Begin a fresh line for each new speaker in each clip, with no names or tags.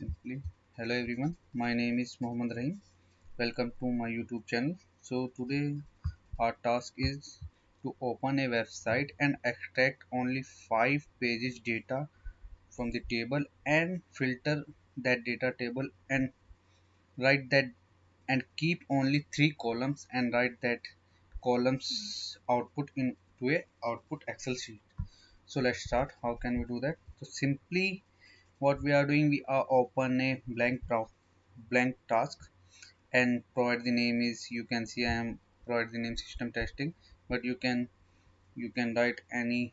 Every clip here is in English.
Simply, hello everyone. My name is Mohammed Rahim. Welcome to my YouTube channel. So today our task is to open a website and extract only 5 pages data from the table and filter that data table and write that and keep only 3 columns and write that columns output into a output Excel sheet. So let's start. How can we do that? So simply what we are doing, we are open a blank task and provide the name is, you can see I am provide the name system testing, but you can write any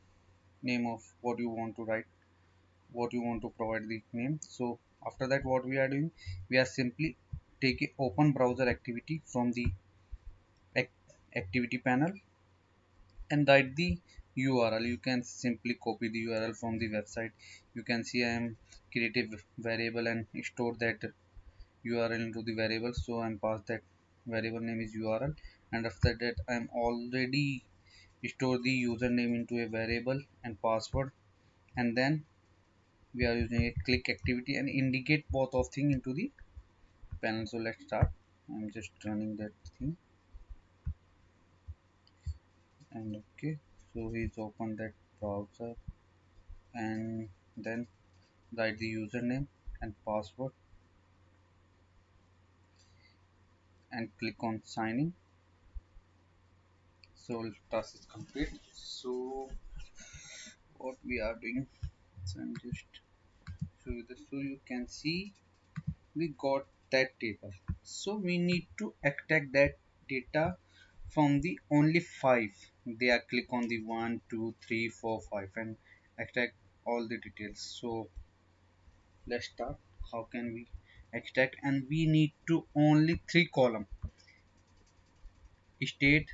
name of what you want to write, what you want to provide the name. So after that what we are doing, we are simply take a open browser activity from the activity panel and write the URL. You can simply copy the URL from the website. You can see I am create a variable and store that URL into the variable. So I'm pass that variable name is URL, and after that I'm already store the username into a variable and password, and then we are using a click activity and indicate both of thing into the panel. So let's start. I'm just running that thing and okay. So he's open that browser and then write the username and password and click on sign in. So task is complete. So what we are doing, so I'm just show you this. So you can see we got that table. So we need to extract that data from the only 5. They are click on the 1 2 3 4 5 and extract all the details. So let's start. How can we extract? And we need to only 3 column: state,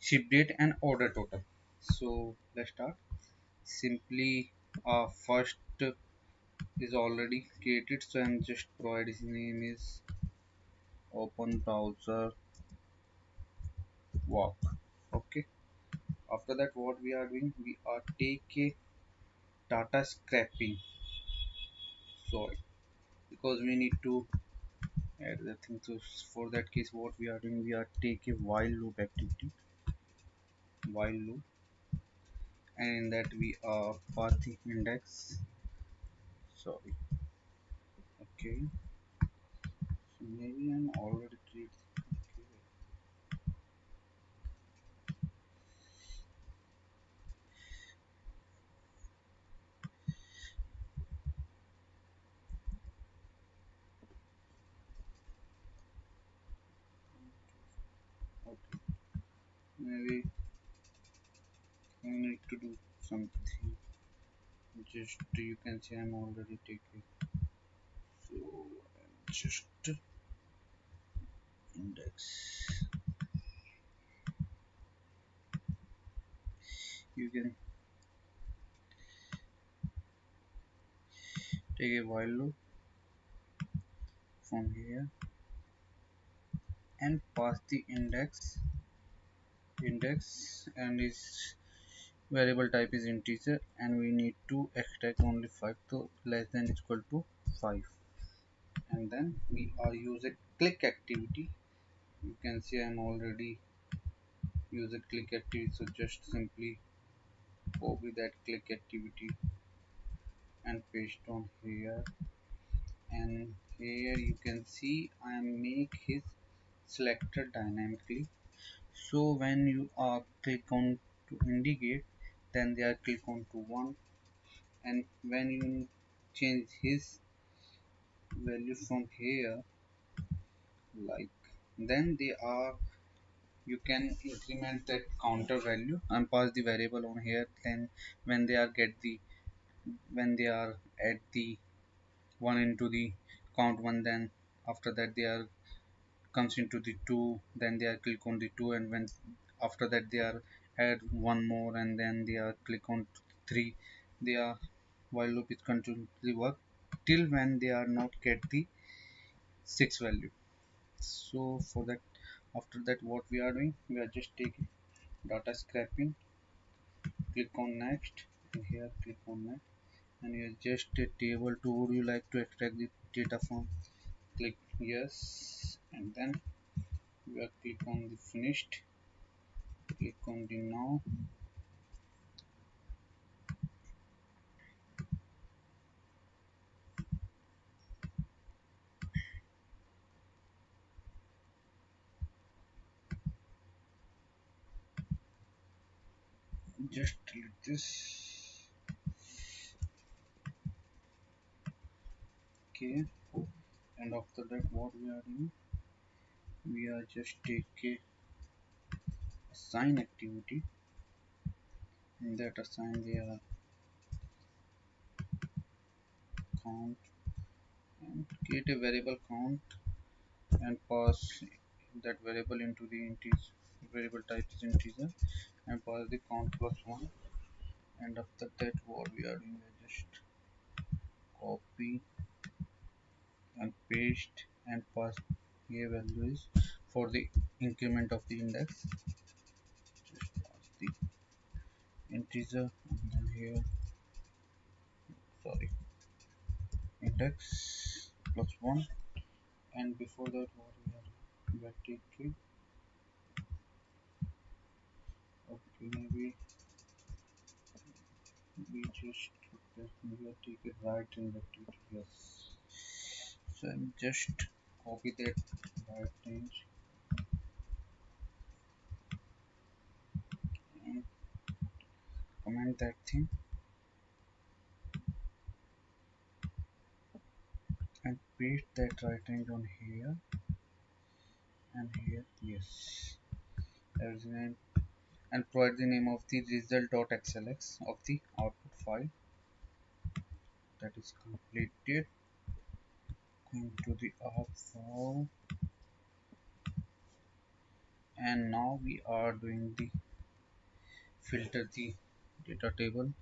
ship date and order total. So let's start. Simply first is already created, so I'm just provide his name is open browser walk. Okay, after that what we are doing, we are take a data scraping. Sorry, because we need to add the thing. So for that case what we are doing, we are take a while loop activity, while loop, and in that we are path the index. Sorry, okay, so maybe I'm already created. Okay, maybe I need to do something. Just you can see I'm already taking. So I'm just index. You can take a while loop from here and pass the index and its variable type is integer, and we need to extract only 5, so less than equal to 5, and then we are use a click activity. You can see I'm already use a click activity, so just simply copy that click activity and paste on here, and here you can see I make his selector dynamically. So when you are click on to indicate, then they are click on to 1, and when you change his value from here, like, then they are, you can increment that counter value and pass the variable on here. Then when they are get the, when they are at the 1 into the count 1, then after that they are comes into the 2, then they are click on the 2, and when after that they are add one more, and then they are click on 3. They are while loop is continuously work till when they are not get the 6 value. So for that, after that what we are doing, we are just taking data scraping, click on next, and here click on next, and here just a table. To would you like to extract the data from? Click yes, and then we are click on the finished, click on the now, just delete this. Okay, and after that what we are doing, we are just take a assign activity. In that assign the count and create a variable count and pass that variable into the integer. Variable type is integer and pass the count plus 1, and after that what we are doing is just copy and paste and pass here values for the increment of the index. Just pass the integer and then here, sorry, index plus 1, and before that what we are taking, okay, maybe we just, okay, maybe I take it right in the activity, yes. So I'm just copy that right range and comment that thing and paste that right range on here and here, yes, everything, and provide the name of the result.xlx of the output file. That is completed. Going to the app file, and now we are doing the filter the data table.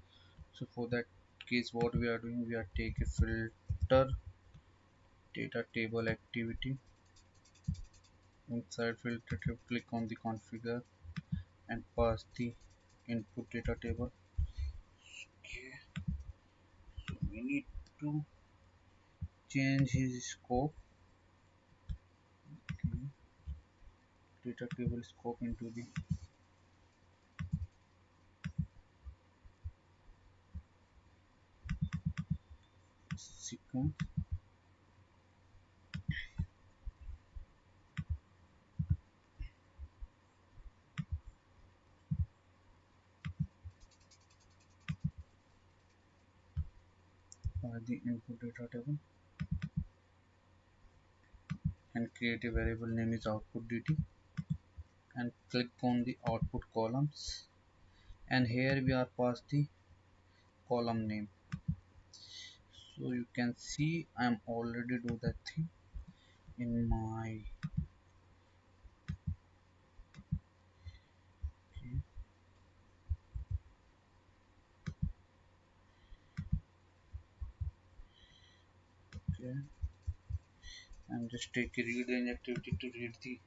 So for that case what we are doing, we are take a filter data table activity. Inside filter table click on the configure and pass the input data table. Okay, so we need to change his scope. Okay, data table scope into the sequence. The input data table and create a variable name is output dt and click on the output columns, and here we are pass the column name. So you can see I'm already do that thing in my, okay, okay. I'm just take a read range activity to read the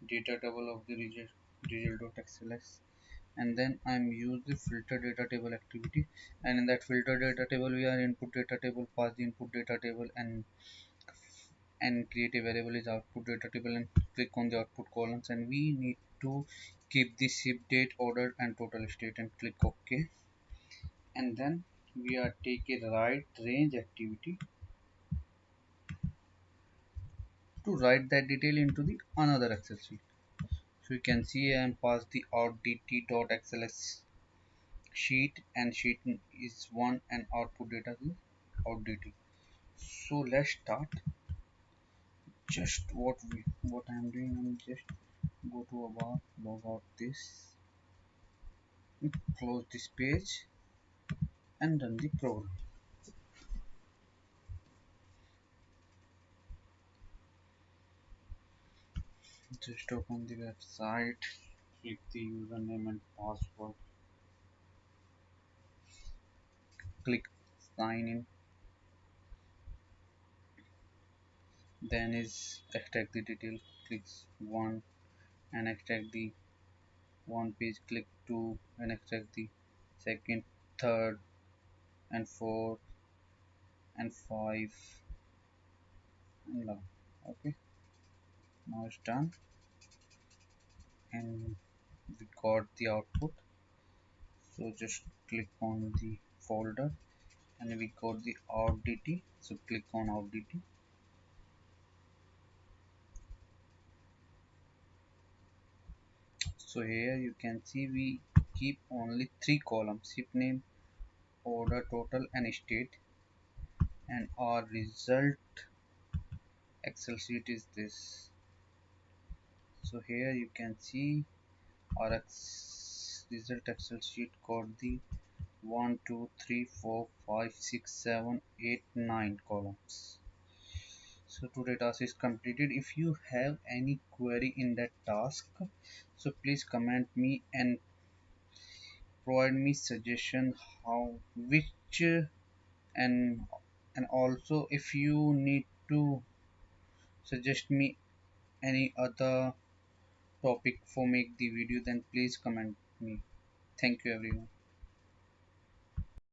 data table of the result.xlx, and then I'm use the filter data table activity, and in that filter data table we are input data table, pass the input data table and create a variable is output data table and click on the output columns, and we need to keep the ship date, order and total state and click ok, and then we are take a write range activity to write that detail into the another excel sheet. So you can see I am pass the out dt.xls sheet, and sheet is 1 and output data is out dt. So let's start. Just what I'm doing, I'm just go to about log out this, close this page and run the program. Just open the website, click the username and password, click sign in, then is extract the detail, clicks 1 and extract the one page, click 2 and extract the second, third and fourth and 5 and now. Okay, now it's done, and we got the output. So just click on the folder and we got the out.dt. So click on out.dt. So here you can see we keep only three columns: ship name, order total, and state. And our result Excel sheet is this. So here you can see our result Excel sheet got the 1 2 3 4 5 6 7 8 9 columns. So today task is completed. If you have any query in that task, so please comment me and provide me suggestion how which and also if you need to suggest me any other topic for make the video, then please comment me. Thank you everyone.